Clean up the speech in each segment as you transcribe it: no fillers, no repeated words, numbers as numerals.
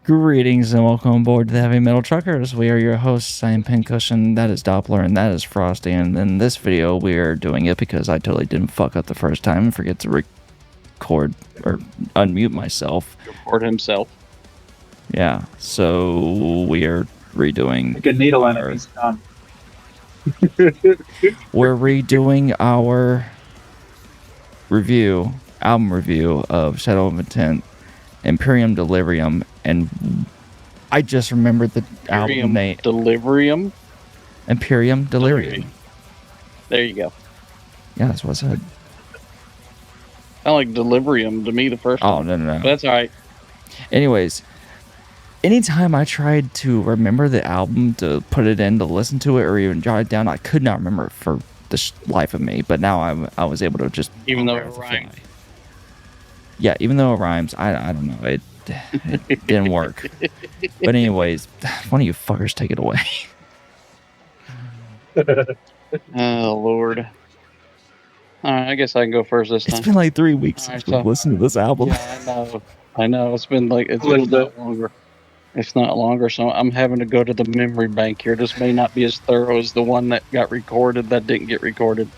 Greetings and welcome aboard the Heavy Metal Truckers. We are your hosts. I am Pincushion, that is Doppler, and that is Frosty. And in this video, we are doing it because I totally didn't fuck up the first time and forget to record or unmute myself. Record himself. Yeah, so we are redoing. Like a needle enemy's done. We're redoing our album review of Shadow of Intent, Imperium, Delirium, and I just remembered the album name. Delirium? Imperium, Delirium. There you go. Yeah, that's what I said. I like Delirium to me the first time. Oh, no. But that's alright. Anyways, anytime I tried to remember the album to put it in to listen to it or even jot it down, I could not remember it for the life of me. But now I was able to just... Even though it rhymes. Yeah, even though it rhymes, I don't know. It didn't work. But anyways, one of you fuckers take it away. Oh, Lord. Alright, I guess I can go first this time. It's been like 3 weeks since we've listened to this album. Yeah, I know. It's been like... It's not longer. It's not longer, so I'm having to go to the memory bank here. This may not be as thorough as the one that got recorded that didn't get recorded.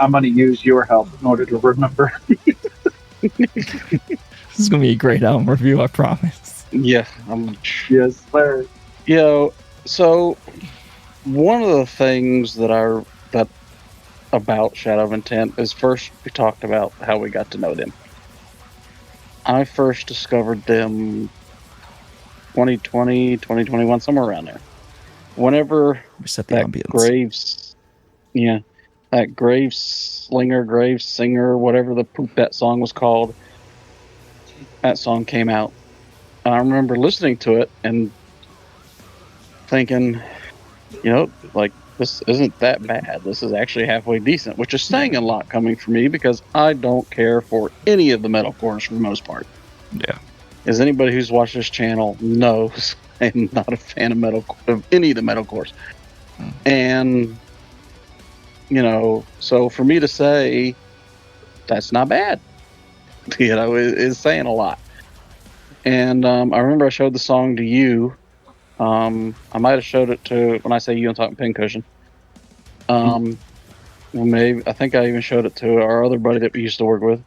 I'm going to use your help in order to remember. This is going to be a great album review, I promise. Yeah. Yes, sir. So one of the things that about Shadow of Intent is first we talked about how we got to know them. I first discovered them 2020, 2021, somewhere around there. Whenever that Grave Singer, whatever the poop that song was called, that song came out. And I remember listening to it and thinking, like, this isn't that bad. This is actually halfway decent, which is saying a lot coming from me because I don't care for any of the metalcores for the most part. Yeah. As anybody who's watched this channel knows, I'm not a fan of any of the metalcores. And, so for me to say that's not bad, is saying a lot. And I remember I showed the song to you. I might have showed it to, when I say you, I'm talking Pincushion. Maybe I think I even showed it to our other buddy that we used to work with.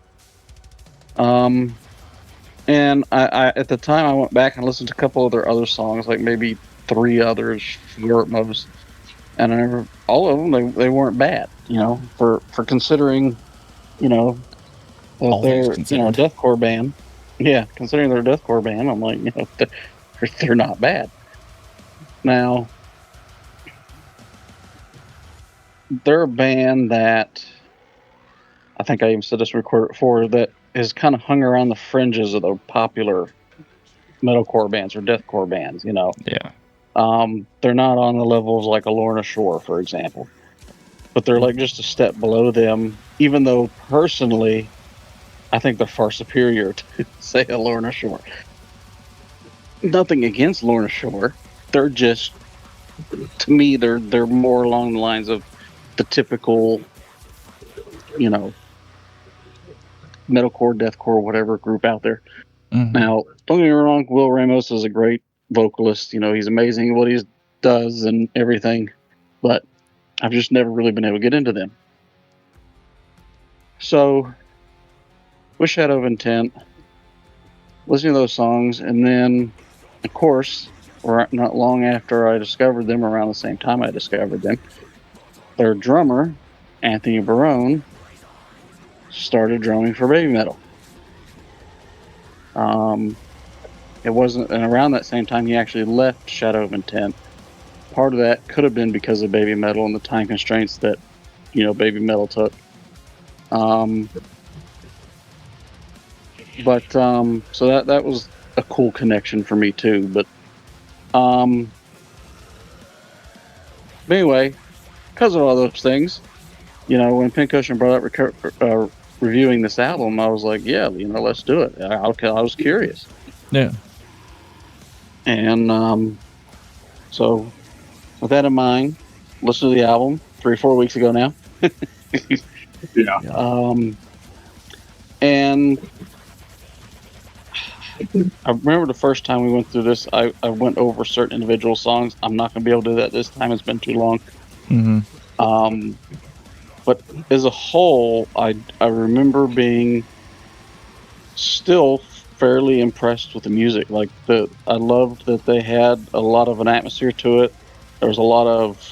And I at the time I went back and listened to a couple of their other songs, like maybe 3 others, 4 at most. And I remember all of them, they weren't bad, for considering, that they're, a deathcore band. Yeah, considering they're a deathcore band, I'm like, they're not bad. Now, they're a band that I think I even said this recorded before that has kind of hung around the fringes of the popular metalcore bands or deathcore bands, Yeah. They're not on the levels like a Lorna Shore, for example. But they're like just a step below them, even though personally I think they're far superior to, say, a Lorna Shore. Nothing against Lorna Shore. They're just, to me, they're more along the lines of the typical, metalcore, deathcore, whatever group out there. Mm-hmm. Now, don't get me wrong, Will Ramos is a great vocalist. He's amazing at what he does and everything. But I've just never really been able to get into them. So, with Shadow of Intent, listening to those songs, and then, of course, not long after I discovered them, around the same time I discovered them, their drummer, Anthony Barone, started drumming for Baby Metal. It wasn't, and around that same time he actually left Shadow of Intent. Part of that could have been because of Baby Metal and the time constraints that, Baby Metal took. So that was a cool connection for me too. But anyway, because of all those things, when Pincushion brought up reviewing this album, I was like, yeah, let's do it. I was curious. Yeah. And so with that in mind, listen to the album 3 or 4 weeks ago now. Yeah. And I remember the first time we went through this, I went over certain individual songs. I'm not going to be able to do that this time. It's been too long. Mm-hmm. But as a whole, I remember being still fairly impressed with the music. Like I loved that they had a lot of an atmosphere to it. There was a lot of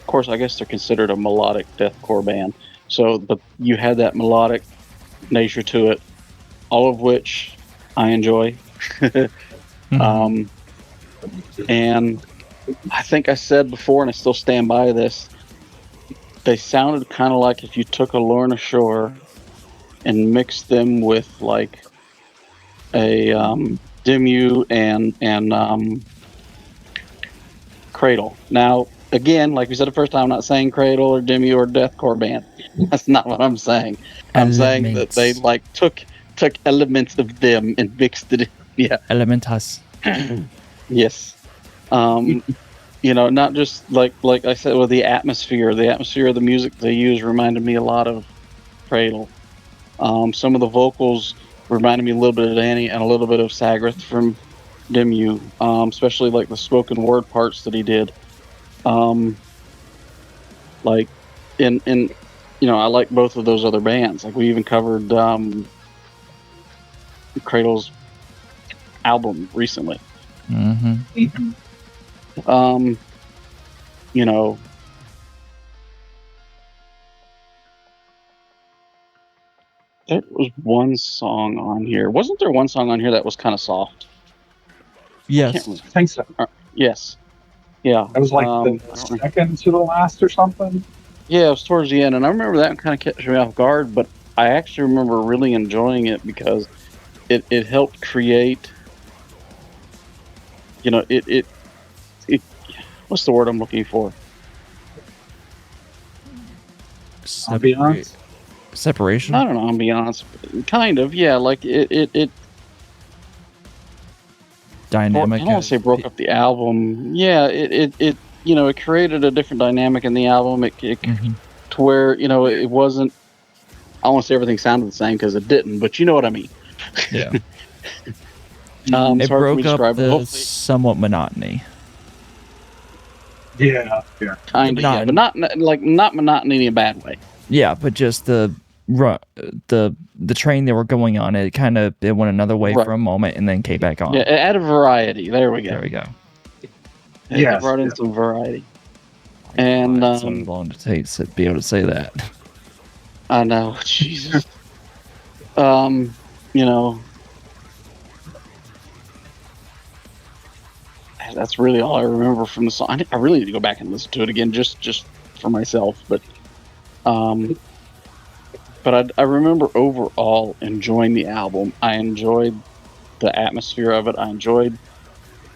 course, I guess they're considered a melodic deathcore band. So, but you had that melodic nature to it, all of which I enjoy. Mm-hmm. And I think I said before, and I still stand by this. They sounded kind of like if you took a Lorna Shore and mixed them with like a Dimmu and Cradle. Now, again, like we said the first time, I'm not saying Cradle or Dimmu or deathcore band. That's not what I'm saying. I'm saying that they Elements. like took elements of them and mixed it. Yeah. Elementas. Yes. Not just like I said, with the atmosphere of the music they use reminded me a lot of Cradle. Some of the vocals reminded me a little bit of Danny and a little bit of Sagrath from Dimmu, especially like the spoken word parts that he did. Like in I like both of those other bands. Like we even covered Cradle's album recently. Mm-hmm. You know, there was one song on here. Wasn't there one song on here that was kind of soft? I can't Yes. remember. I think so. Yes. Yeah. It was like I the don't know. second to the last or something. Yeah, it was towards the end, and I remember that kind of catch me off guard. But I actually remember really enjoying it because it helped create. It what's the word I'm looking for? Ambiance. Separation. I don't know. I'm being honest. Kind of, yeah. Like it Dynamic. I don't want to say broke up the album. Yeah, it created a different dynamic in the album. Mm-hmm. To where it wasn't. I don't want to say everything sounded the same because it didn't, but you know what I mean. Yeah. It's It hard for me broke to up describe, but the hopefully, somewhat monotony. Yeah. kind of, yeah, but not monotony in a bad way. Yeah, but just the train they were going on, it went another way Right. for a moment and then came back on. Yeah, add a variety. There we go. There we go. It brought in some variety. And It's so long to be able to say that. I know, Jesus. That's really all I remember from the song. I really need to go back and listen to it again, just for myself. But I remember overall enjoying the album. I enjoyed the atmosphere of it. I enjoyed,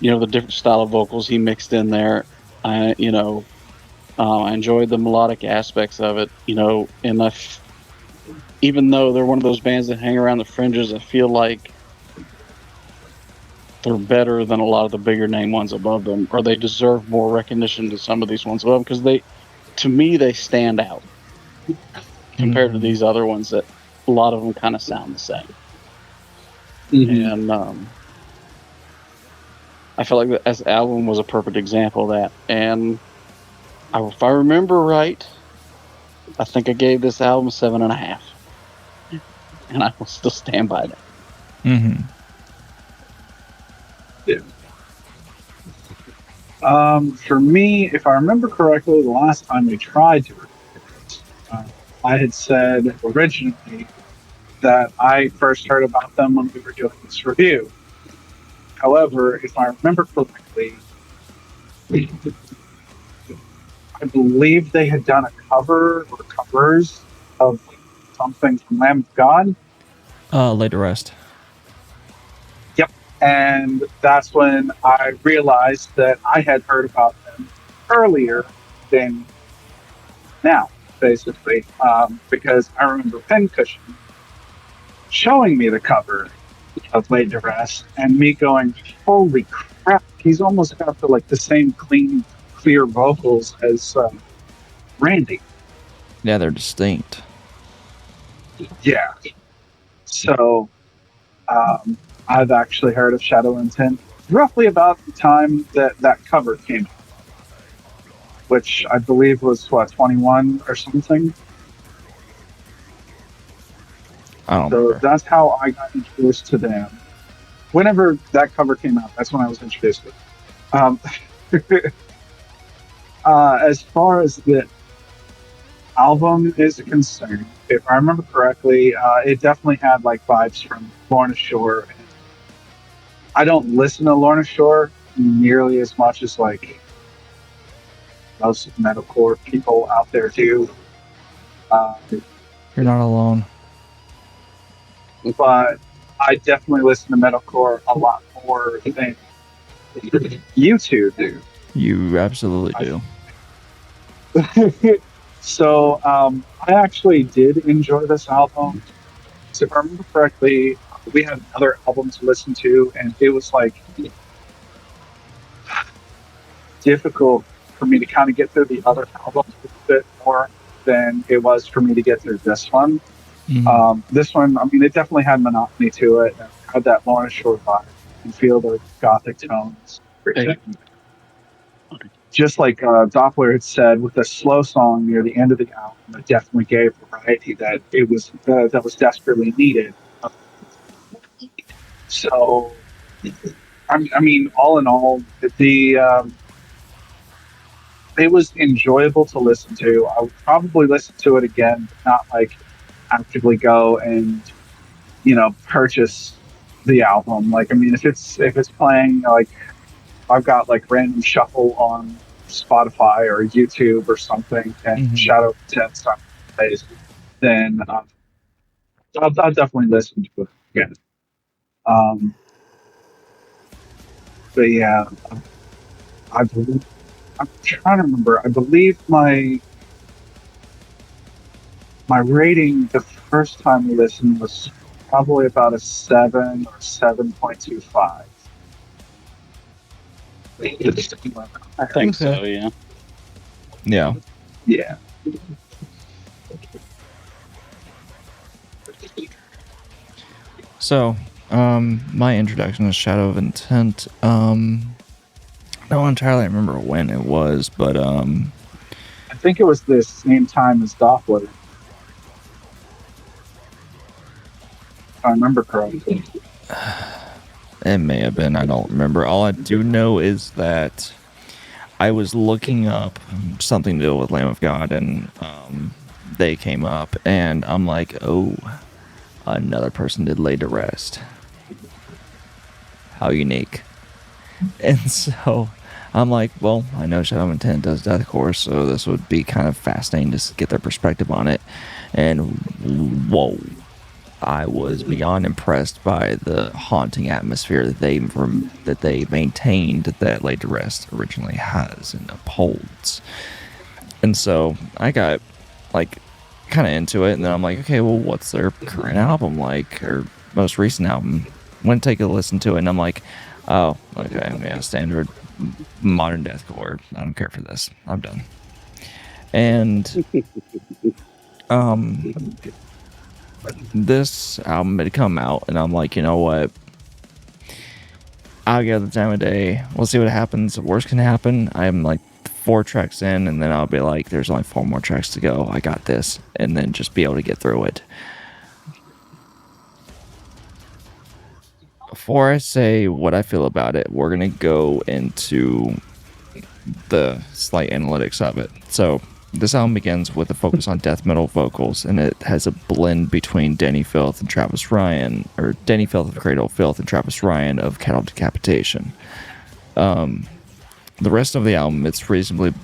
the different style of vocals he mixed in there. I enjoyed the melodic aspects of it. And even though they're one of those bands that hang around the fringes, I feel like they're better than a lot of the bigger name ones above them, or they deserve more recognition than some of these ones above them, because to me, they stand out compared to these other ones that a lot of them kind of sound the same. Mm-hmm. And I felt like the album was a perfect example of that. And if I remember right, I think I gave this album 7.5, and I will still stand by that. Mm-hmm. Yeah. For me, if I remember correctly, the last time we tried to record it, I had said originally that I first heard about them when we were doing this review. However, if I remember correctly, I believe they had done a cover or covers of something from Lamb of God. Lay to Rest. Yep. And that's when I realized that I had heard about them earlier than now, basically, because I remember Pincushion showing me the cover of Laid to Rest and me going, holy crap, he's almost got the same clean, clear vocals as Randy. Yeah, they're distinct. Yeah. So I've actually heard of Shadow Intent roughly about the time that that cover came out, which I believe was what 21 or something. I don't So remember. that's how I got introduced to them. Whenever that cover came out, that's when I was introduced to them. As far as the album is concerned, if I remember correctly, it definitely had like vibes from Lorna Shore. And I don't listen to Lorna Shore nearly as much as like most metalcore people out there do. Uh, You're not alone. but I definitely listen to metalcore a lot more than you two do. You absolutely do. So I actually did enjoy this album. So if I remember correctly, we had another album to listen to, and it was like difficult for me to kind of get through the other albums a bit more than it was for me to get through this one. Mhm. This one, I mean, it definitely had monotony to it, and had that Lorna Shore vibe. You feel the gothic tones, everything. Just like Doppler had said, with a slow song near the end of the album, it definitely gave variety that was desperately needed. So, I mean, all in all, the it was enjoyable to listen to. I would probably listen to it again, but not like actively go and purchase the album. Like, I mean, if it's playing, like I've got like random shuffle on Spotify or YouTube or something, and Mhm. Shadow Intent stuff plays, then I'll definitely listen to it again. Um, but yeah, I believe, I'm trying to remember. I believe my rating the first time we listened was probably about a 7 or 7.25. I think Okay. so. Yeah. Yeah. Yeah. So, my introduction to Shadow of Intent. I don't entirely remember when it was, but I think it was the same time as Doppler, if I remember correctly. it may have been. I don't remember. All I do know is that I was looking up something to do with Lamb of God, and they came up, and I'm like, oh, another person did lay to rest. How unique. And so I'm like, well, I know Shadow of Intent does deathcore, so this would be kind of fascinating to get their perspective on it. And whoa, I was beyond impressed by the haunting atmosphere that they maintained that Laid to Rest originally has and upholds. And so I got like kind of into it, and then I'm like, okay, well, what's their current album like, or most recent album? Went to take a listen to it, and I'm like, oh, okay, yeah, standard modern deathcore. I don't care for this. I'm done. And um, this album had come out, and I'm like, you know what? I'll get the time of day. We'll see what happens. The worst can happen. I'm like 4 tracks in, and then I'll be like, there's only 4 more tracks to go. I got this. And then just be able to get through it. Before I say what I feel about it, we're going to go into the slight analytics of it. So, this album begins with a focus on death metal vocals, and it has a blend between Denny Filth and Travis Ryan, or Denny Filth of Cradle of Filth and Travis Ryan of Cattle Decapitation. The rest of the album, it's reasonably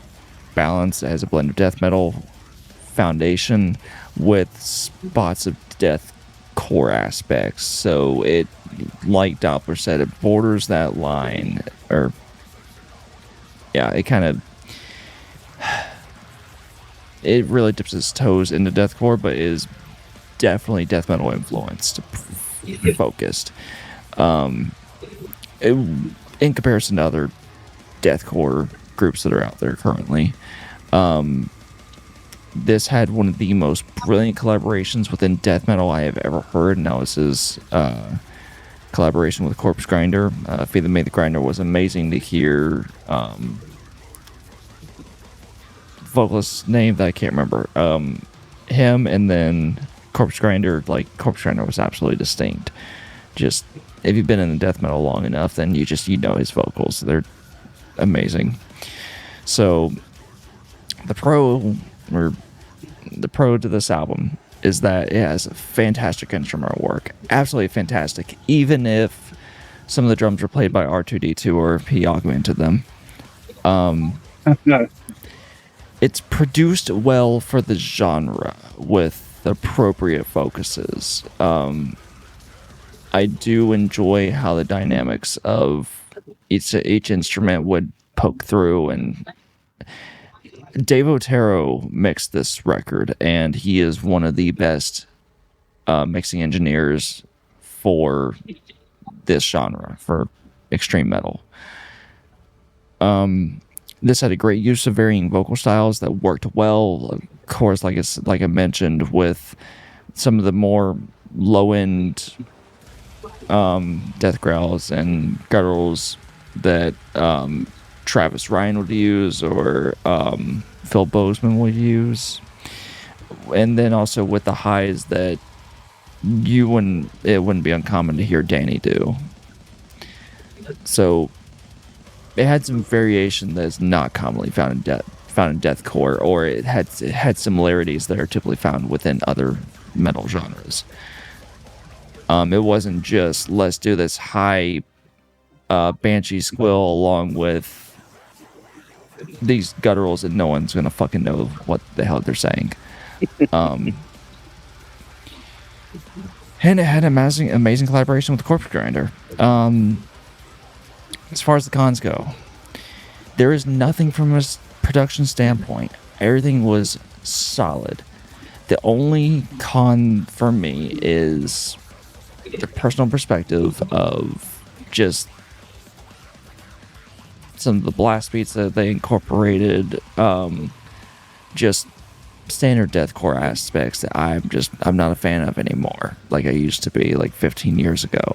balanced. It has a blend of death metal foundation with spots of death core aspects. So it, like Doppler said, it borders that line, or yeah, it kind of, it really dips its toes into deathcore, but is definitely death metal influenced, focused. It, in comparison to other deathcore groups that are out there currently, this had one of the most brilliant collaborations within death metal I have ever heard, and that was his collaboration with Corpse Grinder. Feed That Made the Grinder was amazing to hear. Vocalist name that I can't remember. Him and then Corpse Grinder. Like, Corpse Grinder was absolutely distinct. Just, if you've been in the death metal long enough, then you know his vocals. They're amazing. So the pro to this album is that it has fantastic instrumental work. Absolutely fantastic. Even if some of the drums were played by R2D2 or if he augmented them. It's produced well for the genre with appropriate focuses. I do enjoy how the dynamics of each instrument would poke through, and Dave Otero mixed this record, and he is one of the best mixing engineers for this genre, for extreme metal. This had a great use of varying vocal styles that worked well. Of course, like I mentioned, with some of the more low-end death growls and gutturals that Travis Ryan would use, or Phil Bozeman would use, and then also with the highs that it wouldn't be uncommon to hear Danny do. So it had some variation that is not commonly found in deathcore, or it had similarities that are typically found within other metal genres. It wasn't just, let's do this high banshee squill along with these gutturals and no one's gonna fucking know what the hell they're saying. And it had amazing collaboration with Corpse Grinder. As far as the cons go, there is nothing from a production standpoint. Everything was solid. The only con for me is the personal perspective of just some of the blast beats that they incorporated, just standard deathcore aspects that I'm not a fan of anymore, like I used to be like 15 years ago.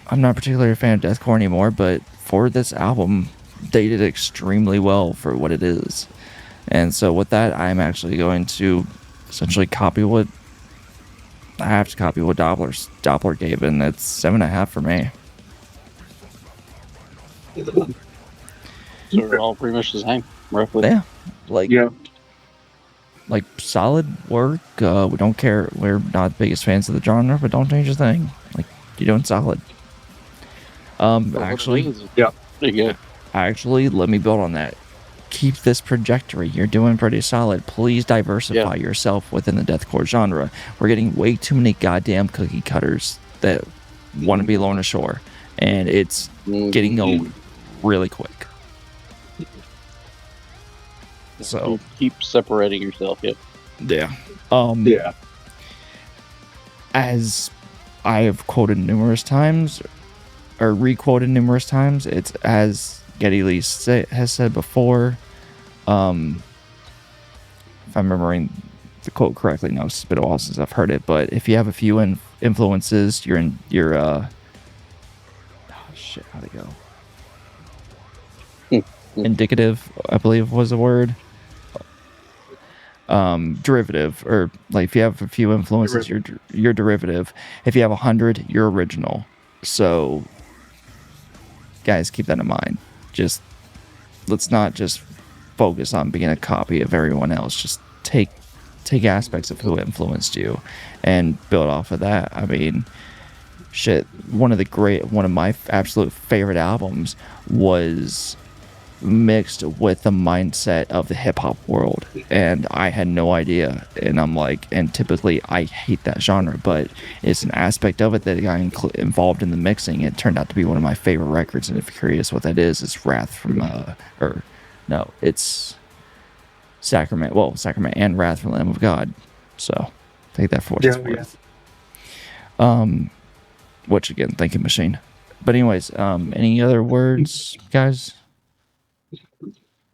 I'm not particularly a fan of deathcore anymore, but for this album, they did extremely well for what it is. And so with that, I'm actually going to essentially copy what Doppler gave, and it's 7.5 for me. So we're all pretty much the same, roughly. Yeah. Like solid work. We don't care. We're not the biggest fans of the genre, but don't change a thing. Like, you're doing solid. Actually, yeah. There you go. Actually, let me build on that. Keep this trajectory. You're doing pretty solid. Please diversify yourself within the deathcore genre. We're getting way too many goddamn cookie cutters that want to be Lorna Shore, and it's getting old really quick. So keep separating yourself. Yeah. As I have quoted numerous times, or re-quoted numerous times, it's as Geddy Lee has said before. If I'm remembering the quote correctly, no, it's been a while since I've heard it, but if you have a few influences, how'd it go? Indicative, I believe was the word. Derivative, or like if you have a few influences, you're derivative. If you have 100, you're original. So guys, keep that in mind. Just let's not just focus on being a copy of everyone else. Just take aspects of who influenced you and build off of that. I mean, shit, one of my absolute favorite albums was mixed with the mindset of the hip-hop world, and I had no idea, and I'm like, and typically I hate that genre, but it's an aspect of it that got involved in the mixing. It turned out to be one of my favorite records, and if you're curious what that is, it's it's Sacrament and Wrath from the Lamb of God. So take that for what it's worth. Which again, thank you, machine. But anyways, any other words, guys?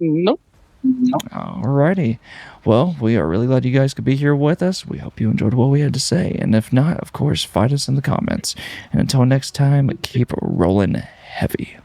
Nope. Nope. Alrighty. Well, we are really glad you guys could be here with us. We hope you enjoyed what we had to say. And if not, of course, find us in the comments. And until next time, keep rolling heavy.